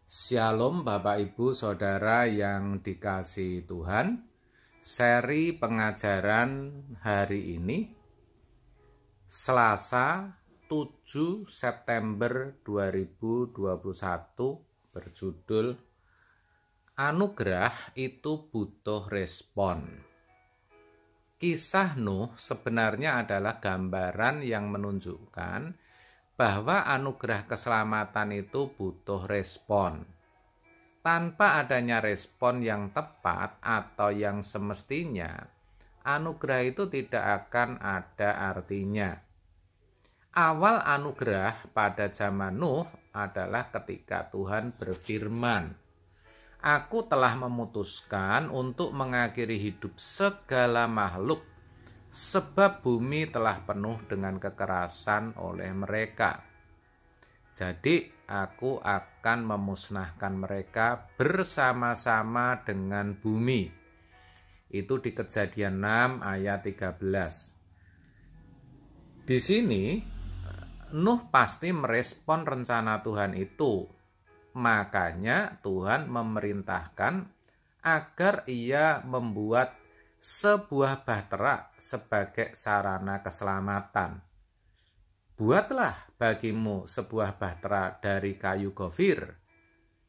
Shalom Bapak Ibu Saudara yang dikasihi Tuhan. Seri pengajaran hari ini Selasa 7 September 2021 berjudul Anugerah itu butuh respon. Kisah Nuh sebenarnya adalah gambaran yang menunjukkan bahwa anugerah keselamatan itu butuh respon. Tanpa adanya respon yang tepat atau yang semestinya, anugerah itu tidak akan ada artinya. Awal anugerah pada zaman Nuh adalah ketika Tuhan berfirman, "Aku telah memutuskan untuk mengakhiri hidup segala makhluk, sebab bumi telah penuh dengan kekerasan oleh mereka. Jadi aku akan memusnahkan mereka bersama-sama dengan bumi." Itu di Kejadian 6 ayat 13. Di sini Nuh pasti merespon rencana Tuhan itu. Makanya Tuhan memerintahkan agar ia membuat sebuah bahtera sebagai sarana keselamatan. Buatlah bagimu sebuah bahtera dari kayu gofir.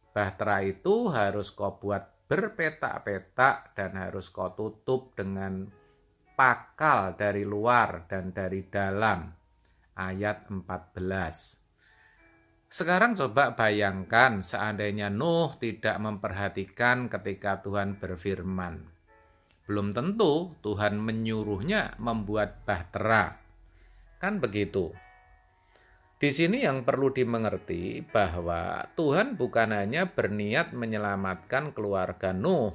Bahtera itu harus kau buat berpetak-petak dan harus kau tutup dengan pakal dari luar dan dari dalam. Ayat 14. Sekarang coba bayangkan seandainya Nuh tidak memperhatikan ketika Tuhan berfirman. Belum tentu Tuhan menyuruhnya membuat bahtera. Kan begitu. Di sini yang perlu dimengerti bahwa Tuhan bukan hanya berniat menyelamatkan keluarga Nuh,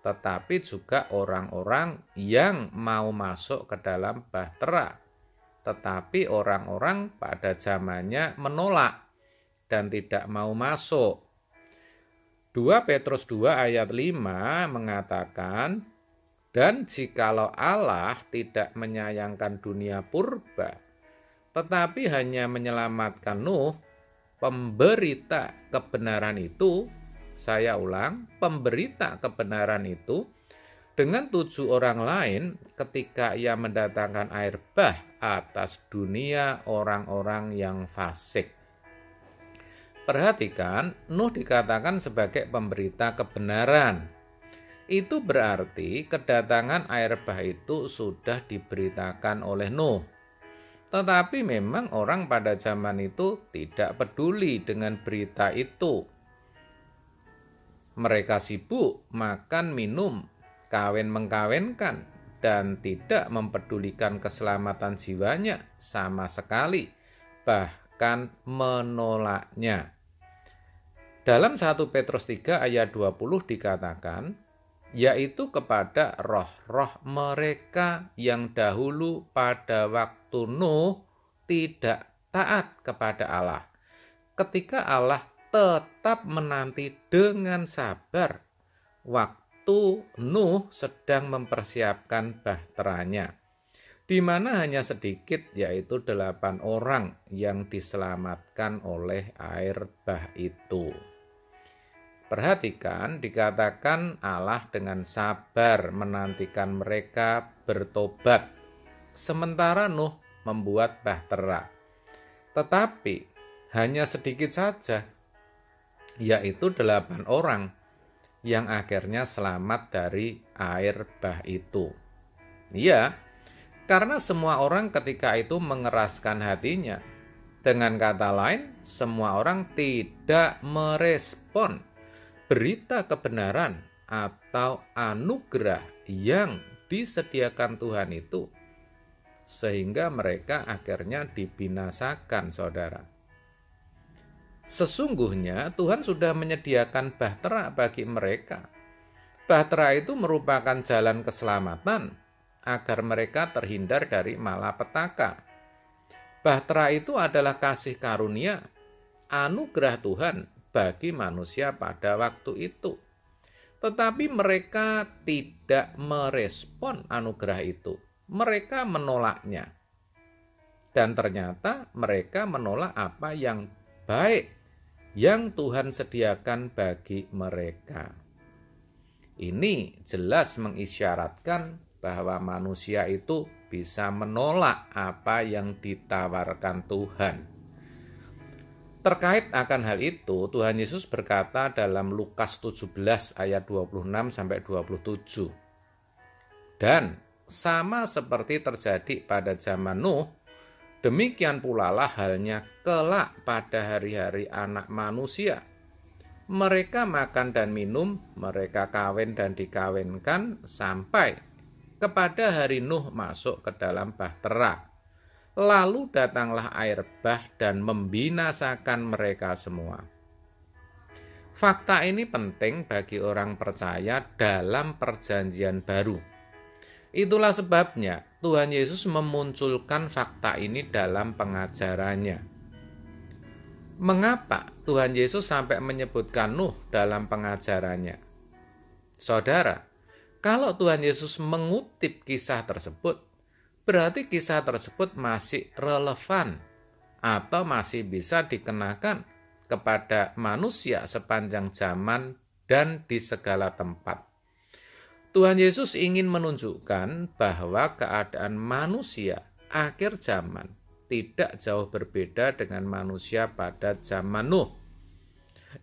tetapi juga orang-orang yang mau masuk ke dalam bahtera. Tetapi orang-orang pada zamannya menolak dan tidak mau masuk. 2 Petrus 2 ayat 5 mengatakan, "Dan jikalau Allah tidak menyayangkan dunia purba, tetapi hanya menyelamatkan Nuh, pemberita kebenaran itu," saya ulang, pemberita kebenaran itu, "dengan 7 orang lain ketika ia mendatangkan air bah atas dunia orang-orang yang fasik." Perhatikan, Nuh dikatakan sebagai pemberita kebenaran. Itu berarti kedatangan air bah itu sudah diberitakan oleh Nuh. Tetapi memang orang pada zaman itu tidak peduli dengan berita itu. Mereka sibuk makan, minum, kawin-mengkawinkan, dan tidak mempedulikan keselamatan jiwanya sama sekali, bahkan menolaknya. Dalam 1 Petrus 3 ayat 20 dikatakan, yaitu kepada roh-roh mereka yang dahulu pada waktu Nuh tidak taat kepada Allah. Ketika Allah tetap menanti dengan sabar waktu Nuh sedang mempersiapkan bahteranya, di mana hanya sedikit, yaitu 8 orang yang diselamatkan oleh air bah itu. Perhatikan, dikatakan Allah dengan sabar menantikan mereka bertobat, sementara Nuh membuat bahtera. Tetapi hanya sedikit saja, yaitu 8 orang yang akhirnya selamat dari air bah itu. Iya, karena semua orang ketika itu mengeraskan hatinya. Dengan kata lain, semua orang tidak merespon berita kebenaran atau anugerah yang disediakan Tuhan itu, sehingga mereka akhirnya dibinasakan, saudara. Sesungguhnya Tuhan sudah menyediakan bahtera bagi mereka. Bahtera itu merupakan jalan keselamatan agar mereka terhindar dari malapetaka. Bahtera itu adalah kasih karunia, anugerah Tuhan bagi manusia pada waktu itu. Tetapi mereka tidak merespon anugerah itu. Mereka menolaknya. Dan ternyata mereka menolak apa yang baik yang Tuhan sediakan bagi mereka. Ini jelas mengisyaratkan bahwa manusia itu bisa menolak apa yang ditawarkan Tuhan. Terkait akan hal itu, Tuhan Yesus berkata dalam Lukas 17 ayat 26-27. Dan sama seperti terjadi pada zaman Nuh, demikian pula lah halnya kelak pada hari-hari Anak Manusia. Mereka makan dan minum, mereka kawin dan dikawinkan, sampai kepada hari Nuh masuk ke dalam bahtera. Lalu datanglah air bah dan membinasakan mereka semua. Fakta ini penting bagi orang percaya dalam Perjanjian Baru. Itulah sebabnya Tuhan Yesus memunculkan fakta ini dalam pengajarannya. Mengapa Tuhan Yesus sampai menyebutkan Nuh dalam pengajarannya? Saudara, kalau Tuhan Yesus mengutip kisah tersebut, berarti kisah tersebut masih relevan atau masih bisa dikenakan kepada manusia sepanjang zaman dan di segala tempat. Tuhan Yesus ingin menunjukkan bahwa keadaan manusia akhir zaman tidak jauh berbeda dengan manusia pada zaman Nuh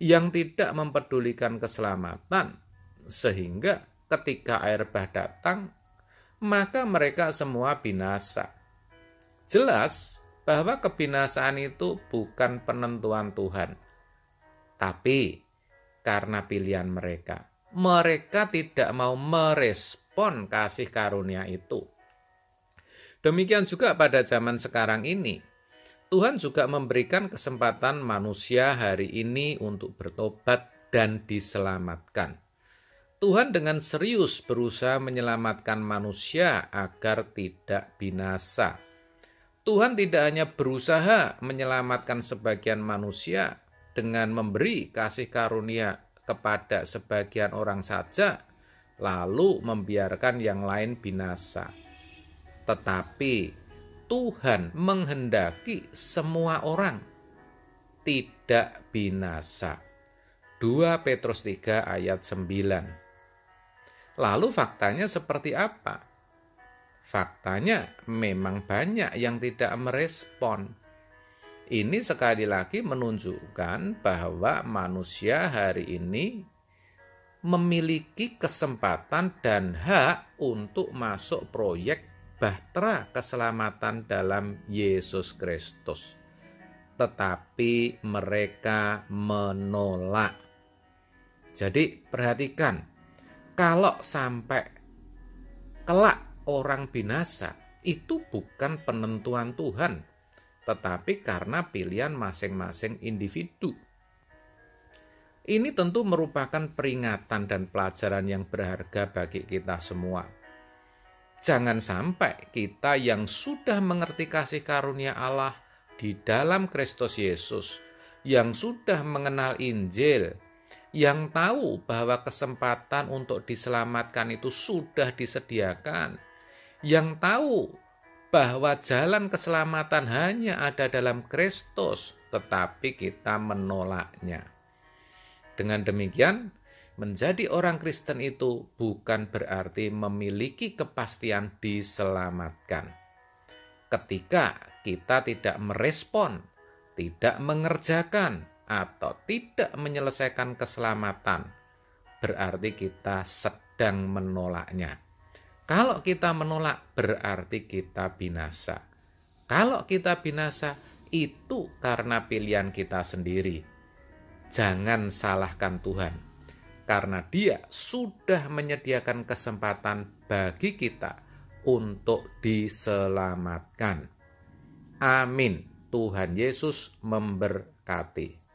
yang tidak mempedulikan keselamatan, sehingga ketika air bah datang, maka mereka semua binasa. Jelas bahwa kebinasaan itu bukan penentuan Tuhan, tapi karena pilihan mereka. Mereka tidak mau merespon kasih karunia itu. Demikian juga pada zaman sekarang ini, Tuhan juga memberikan kesempatan manusia hari ini untuk bertobat dan diselamatkan. Tuhan dengan serius berusaha menyelamatkan manusia agar tidak binasa. Tuhan tidak hanya berusaha menyelamatkan sebagian manusia dengan memberi kasih karunia kepada sebagian orang saja, lalu membiarkan yang lain binasa. Tetapi Tuhan menghendaki semua orang tidak binasa. 2 Petrus 3 ayat 9. Lalu faktanya seperti apa? Faktanya memang banyak yang tidak merespon. Ini sekali lagi menunjukkan bahwa manusia hari ini memiliki kesempatan dan hak untuk masuk proyek bahtera keselamatan dalam Yesus Kristus. Tetapi mereka menolak. Jadi perhatikan, kalau sampai kelak orang binasa, itu bukan penentuan Tuhan, tetapi karena pilihan masing-masing individu. Ini tentu merupakan peringatan dan pelajaran yang berharga bagi kita semua. Jangan sampai kita yang sudah mengerti kasih karunia Allah di dalam Kristus Yesus, yang sudah mengenal Injil, yang tahu bahwa kesempatan untuk diselamatkan itu sudah disediakan, yang tahu bahwa jalan keselamatan hanya ada dalam Kristus, tetapi kita menolaknya. Dengan demikian, menjadi orang Kristen itu bukan berarti memiliki kepastian diselamatkan. Ketika kita tidak merespon, tidak mengerjakan, atau tidak menyelesaikan keselamatan, berarti kita sedang menolaknya. Kalau kita menolak, berarti kita binasa. Kalau kita binasa, itu karena pilihan kita sendiri. Jangan salahkan Tuhan, karena Dia sudah menyediakan kesempatan bagi kita untuk diselamatkan. Amin. Tuhan Yesus memberkati.